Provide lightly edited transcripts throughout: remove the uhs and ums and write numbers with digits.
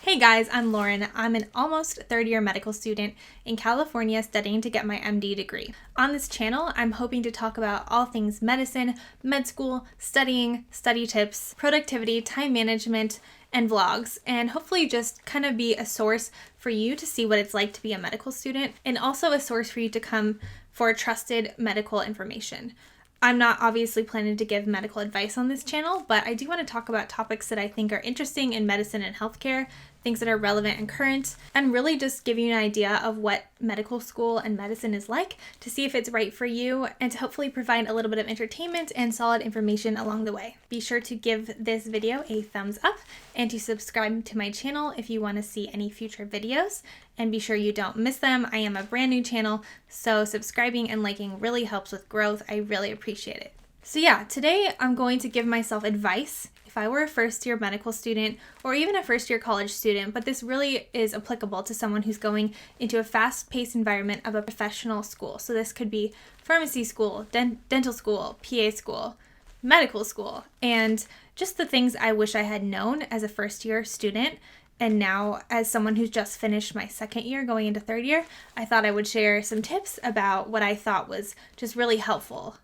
Hey guys, I'm Lauren. I'm an almost third-year medical student in California studying to get my MD degree. On this channel, I'm hoping to talk about all things medicine, med school, studying, study tips, productivity, time management, and vlogs, and hopefully just kind of be a source for you to see what it's like to be a medical student, and also a source for you to come for trusted medical information. I'm not obviously planning to give medical advice on this channel, but I do want to talk about topics that I think are interesting in medicine and healthcare, things that are relevant and current, and really just give you an idea of what medical school and medicine is like to see if it's right for you and to hopefully provide a little bit of entertainment and solid information along the way. Be sure to give this video a thumbs up and to subscribe to my channel if you want to see any future videos, and be sure you don't miss them. I am a brand new channel, so subscribing and liking really helps with growth. I really appreciate it. So yeah, today I'm going to give myself advice if I were a first-year medical student or even a first-year college student, but this really is applicable to someone who's going into a fast-paced environment of a professional school. So this could be pharmacy school, dental school, PA school, medical school, and just the things I wish I had known as a first-year student. And now, as someone who's just finished my second year going into third year, I thought I would share some tips about what I thought was just really helpful.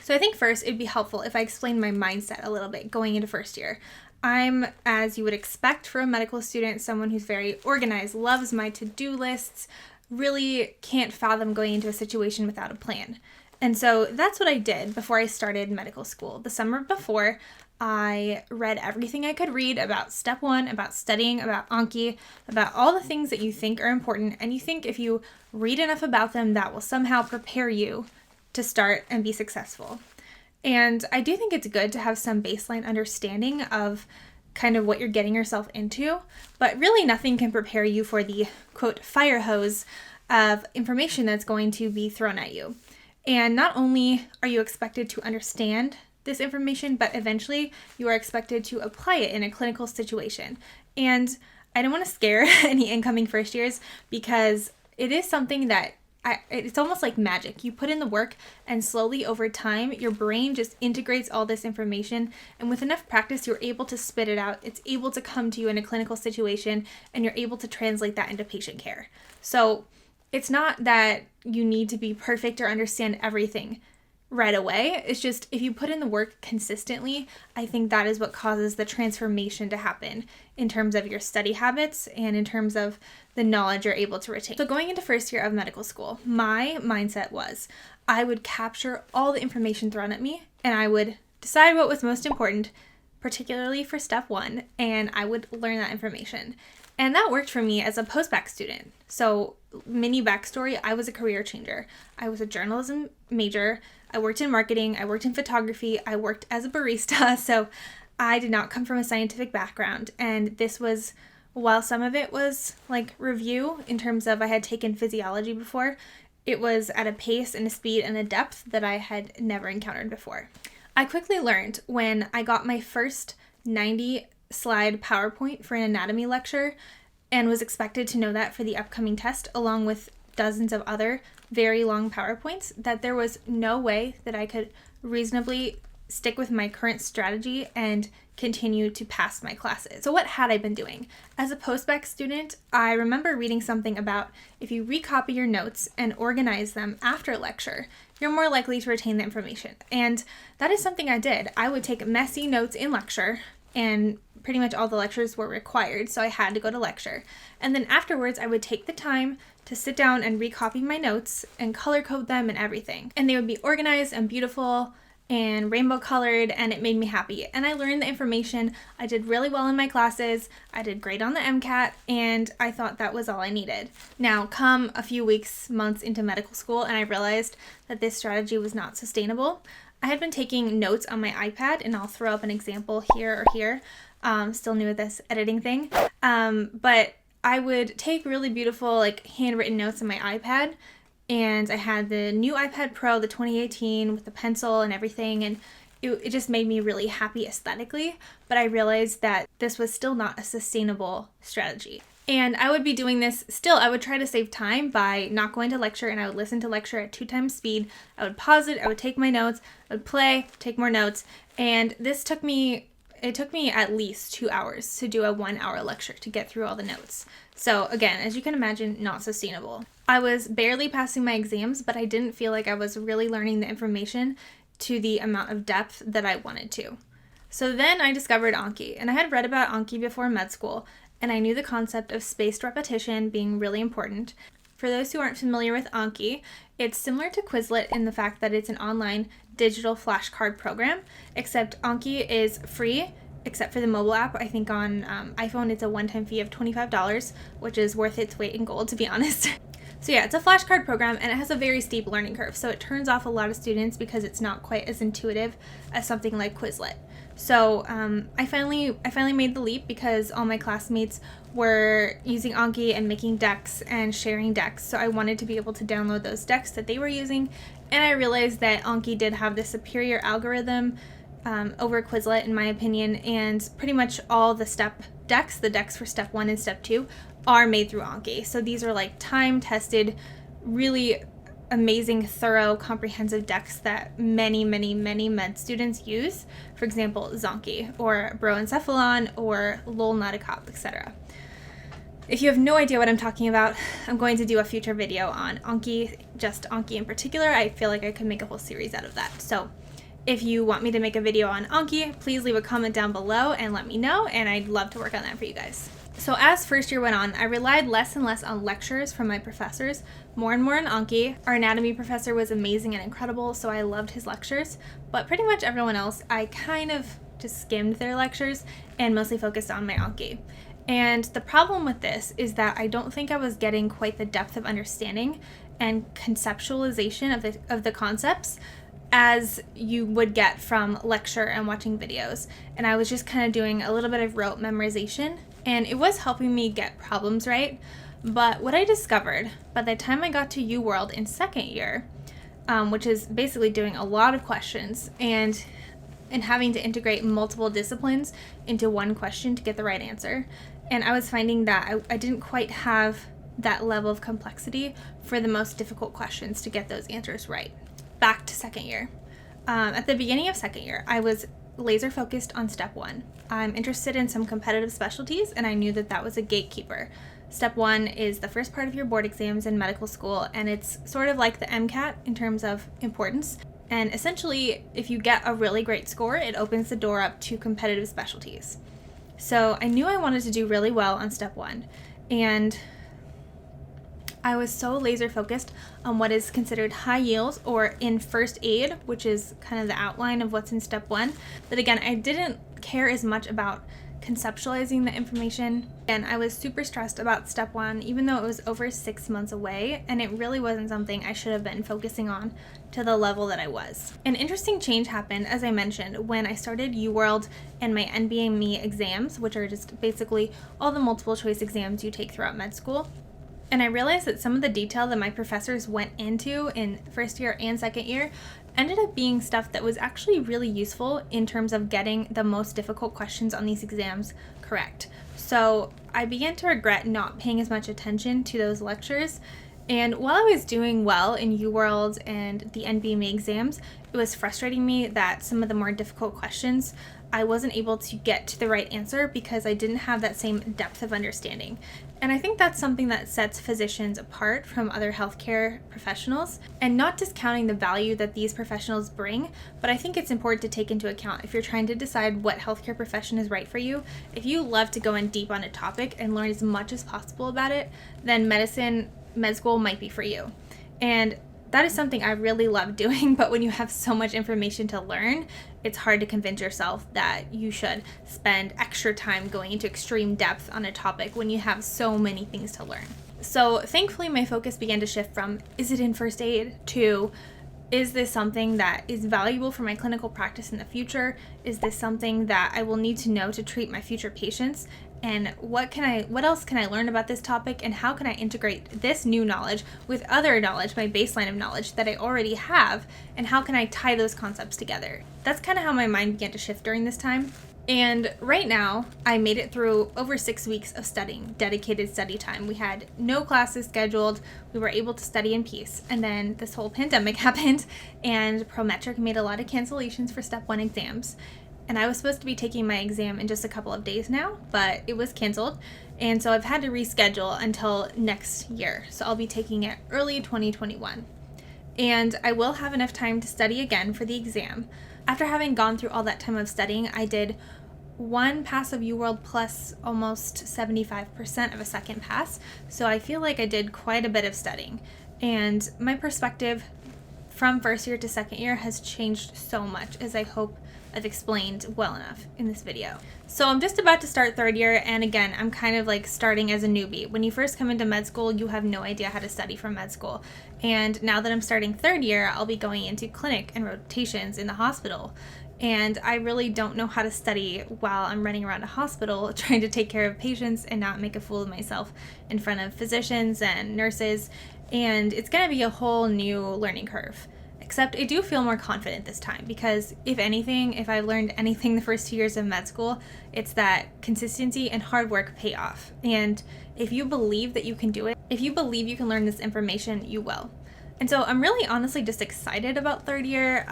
So I think first it'd be helpful if I explained my mindset a little bit going into first year. I'm, as you would expect for a medical student, someone who's very organized, loves my to-do lists, really can't fathom going into a situation without a plan. And so that's what I did before I started medical school. The summer before, I read everything I could read about step one, about studying, about Anki, about all the things that you think are important, and you think if you read enough about them, that will somehow prepare you to start and be successful. And I do think it's good to have some baseline understanding of kind of what you're getting yourself into, but really nothing can prepare you for the, quote, fire hose of information that's going to be thrown at you. And not only are you expected to understand this information, but eventually you are expected to apply it in a clinical situation. And I don't want to scare any incoming first years because it is something that it's almost like magic. You put in the work and slowly over time, your brain just integrates all this information. And with enough practice, you're able to spit it out. It's able to come to you in a clinical situation and you're able to translate that into patient care. So it's not that you need to be perfect or understand everything right away. It's just if you put in the work consistently, I think that is what causes the transformation to happen in terms of your study habits and in terms of the knowledge you're able to retain. So going into first year of medical school, my mindset was I would capture all the information thrown at me and I would decide what was most important, particularly for step one, and I would learn that information. And that worked for me as a post-bac student. So mini backstory, I was a career changer. I was a journalism major. I worked in marketing. I worked in photography. I worked as a barista. So I did not come from a scientific background. And this was, while some of it was like review in terms of I had taken physiology before, it was at a pace and a speed and a depth that I had never encountered before. I quickly learned when I got my first 90-slide PowerPoint for an anatomy lecture and was expected to know that for the upcoming test along with dozens of other very long PowerPoints, that there was no way that I could reasonably stick with my current strategy and continue to pass my classes. So what had I been doing? As a post-bac student, I remember reading something about if you recopy your notes and organize them after a lecture, you're more likely to retain the information. And that is something I did. I would take messy notes in lecture, and pretty much all the lectures were required, so I had to go to lecture. And then afterwards, I would take the time to sit down and recopy my notes and color code them and everything. And they would be organized and beautiful and rainbow colored, and it made me happy. And I learned the information. I did really well in my classes. I did great on the MCAT, and I thought that was all I needed. Now, come a few weeks, months into medical school, and I realized that this strategy was not sustainable. I had been taking notes on my iPad, and I'll throw up an example here or here. Still new at this editing thing. But I would take really beautiful, like handwritten notes on my iPad, and I had the new iPad Pro, the 2018, with the pencil and everything, and it just made me really happy aesthetically, but I realized that this was still not a sustainable strategy. And I would be doing this still. I would try to save time by not going to lecture, and I would listen to lecture at 2 times speed. I would pause it, I would take my notes, I would play, take more notes, and this took me it took me at least 2 hours to do a 1 hour lecture to get through all the notes. So again, as you can imagine, not sustainable. I was barely passing my exams, but I didn't feel like I was really learning the information to the amount of depth that I wanted to. So then I discovered Anki, and I had read about Anki before med school, and I knew the concept of spaced repetition being really important. For those who aren't familiar with Anki, it's similar to Quizlet in the fact that it's an online digital flashcard program, except Anki is free, except for the mobile app. I think on iPhone it's a one-time fee of $25, which is worth its weight in gold, to be honest. So yeah, it's a flashcard program, and it has a very steep learning curve, so it turns off a lot of students because it's not quite as intuitive as something like Quizlet. So I finally made the leap because all my classmates were using Anki and making decks and sharing decks. So I wanted to be able to download those decks that they were using, and I realized that Anki did have the superior algorithm over Quizlet, in my opinion, and pretty much all the step decks, the decks for step 1 and step 2, are made through Anki. So these are like time-tested, really amazing, thorough, comprehensive decks that many med students use. For example, Zonki or Broencephalon or Lolnaticop, etc. If you have no idea what I'm talking about, I'm going to do a future video on Anki, just Anki in particular. I feel like I could make a whole series out of that. So if you want me to make a video on Anki, please leave a comment down below and let me know, and I'd love to work on that for you guys. So as first year went on, I relied less and less on lectures from my professors, more and more on Anki. Our anatomy professor was amazing and incredible, so I loved his lectures, but pretty much everyone else, I kind of just skimmed their lectures and mostly focused on my Anki. And the problem with this is that I don't think I was getting quite the depth of understanding and conceptualization of the concepts as you would get from lecture and watching videos. And I was just kind of doing a little bit of rote memorization, and it was helping me get problems right. But what I discovered by the time I got to UWorld in second year, which is basically doing a lot of questions and having to integrate multiple disciplines into one question to get the right answer. And I was finding that I didn't quite have that level of complexity for the most difficult questions to get those answers right. Back to second year. At the beginning of second year, I was laser focused on step 1. I'm interested in some competitive specialties, and I knew that that was a gatekeeper. Step 1 is the first part of your board exams in medical school, and it's sort of like the MCAT in terms of importance. And essentially, if you get a really great score, it opens the door up to competitive specialties. So I knew I wanted to do really well on step 1, and I was so laser focused on what is considered high yield or in first aid, which is kind of the outline of what's in step 1, that again, I didn't care as much about conceptualizing the information. And I was super stressed about step 1, even though it was over 6 months away, and it really wasn't something I should have been focusing on to the level that I was. An interesting change happened, as I mentioned, when I started UWorld and my NBME exams, which are just basically all the multiple choice exams you take throughout med school. And I realized that some of the detail that my professors went into in first year and second year ended up being stuff that was actually really useful in terms of getting the most difficult questions on these exams correct. So I began to regret not paying as much attention to those lectures. And while I was doing well in UWorld and the NBME exams, it was frustrating me that some of the more difficult questions I wasn't able to get to the right answer because I didn't have that same depth of understanding. And I think that's something that sets physicians apart from other healthcare professionals, and not discounting the value that these professionals bring, but I think it's important to take into account if you're trying to decide what healthcare profession is right for you. If you love to go in deep on a topic and learn as much as possible about it, then med school might be for you. And that is something I really love doing, but when you have so much information to learn, it's hard to convince yourself that you should spend extra time going into extreme depth on a topic when you have so many things to learn. So thankfully, my focus began to shift from, is it in first aid, to, is this something that is valuable for my clinical practice in the future? Is this something that I will need to know to treat my future patients? And what else can I learn about this topic, and how can I integrate this new knowledge with other knowledge, my baseline of knowledge that I already have, and how can I tie those concepts together? That's kind of how my mind began to shift during this time. And right now, I made it through over 6 weeks of studying, dedicated study time. We had no classes scheduled. We were able to study in peace. And then this whole pandemic happened, and Prometric made a lot of cancellations for step 1 exams. and I was supposed to be taking my exam in just a couple of days now, but it was canceled, and so I've had to reschedule until next year. So I'll be taking it early 2021. And I will have enough time to study again for the exam. After having gone through all that time of studying, I did one pass of UWorld plus almost 75% of a second pass. So I feel like I did quite a bit of studying. And my perspective from first year to second year has changed so much, as I hope I've explained well enough in this video. So I'm just about to start third year, and again, I'm kind of like starting as a newbie. When you first come into med school, you have no idea how to study for med school. And now that I'm starting third year, I'll be going into clinic and rotations in the hospital. And I really don't know how to study while I'm running around a hospital trying to take care of patients and not make a fool of myself in front of physicians and nurses. And it's going to be a whole new learning curve. Except I do feel more confident this time because if anything, if I've learned anything the first 2 years of med school, it's that consistency and hard work pay off. And if you believe that you can do it, if you believe you can learn this information, you will. And so I'm really honestly just excited about third year.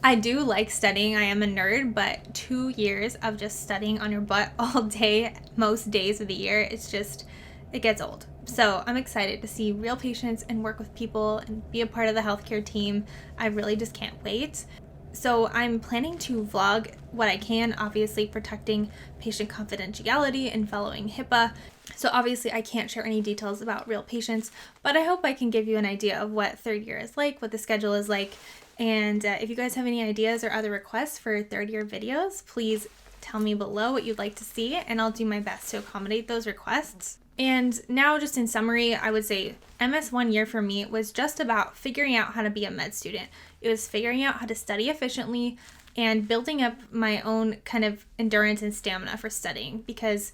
I do like studying. I am a nerd, but 2 years of just studying on your butt all day, most days of the year, it gets old. So I'm excited to see real patients and work with people and be a part of the healthcare team. I really just can't wait. So I'm planning to vlog what I can, obviously protecting patient confidentiality and following HIPAA. So obviously I can't share any details about real patients, but I hope I can give you an idea of what third year is like, what the schedule is like. And if you guys have any ideas or other requests for third year videos, please tell me below what you'd like to see, and I'll do my best to accommodate those requests. And now, just in summary, I would say MS1 year for me was just about figuring out how to be a med student. It was figuring out how to study efficiently and building up my own kind of endurance and stamina for studying, because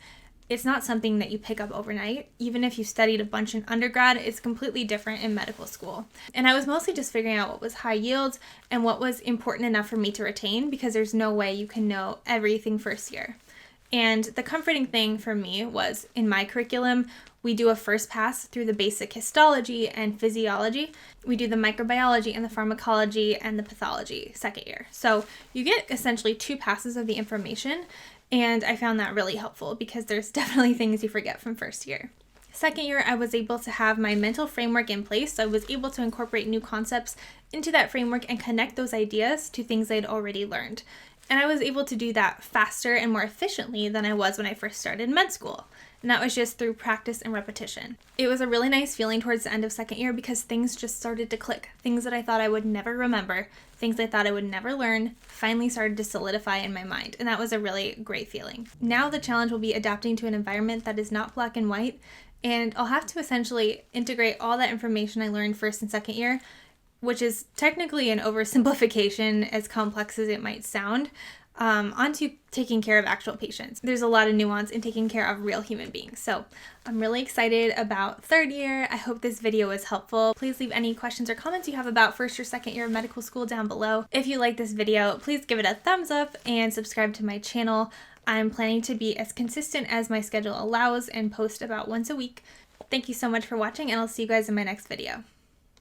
it's not something that you pick up overnight. Even if you studied a bunch in undergrad, it's completely different in medical school. And I was mostly just figuring out what was high yield and what was important enough for me to retain, because there's no way you can know everything first year. And the comforting thing for me was in my curriculum, we do a first pass through the basic histology and physiology. We do the microbiology and the pharmacology and the pathology second year. So you get essentially 2 passes of the information, and I found that really helpful because there's definitely things you forget from first year. Second year, I was able to have my mental framework in place, so I was able to incorporate new concepts into that framework and connect those ideas to things I'd already learned. And I was able to do that faster and more efficiently than I was when I first started med school. And that was just through practice and repetition. It was a really nice feeling towards the end of second year because things just started to click. Things that I thought I would never remember, things I thought I would never learn, finally started to solidify in my mind. And that was a really great feeling. Now the challenge will be adapting to an environment that is not black and white. And I'll have to essentially integrate all that information I learned first and second year, which is technically an oversimplification, as complex as it might sound, onto taking care of actual patients. There's a lot of nuance in taking care of real human beings. So I'm really excited about third year. I hope this video was helpful. Please leave any questions or comments you have about first or second year of medical school down below. If you like this video, please give it a thumbs up and subscribe to my channel. I'm planning to be as consistent as my schedule allows and post about once a week. Thank you so much for watching, and I'll see you guys in my next video.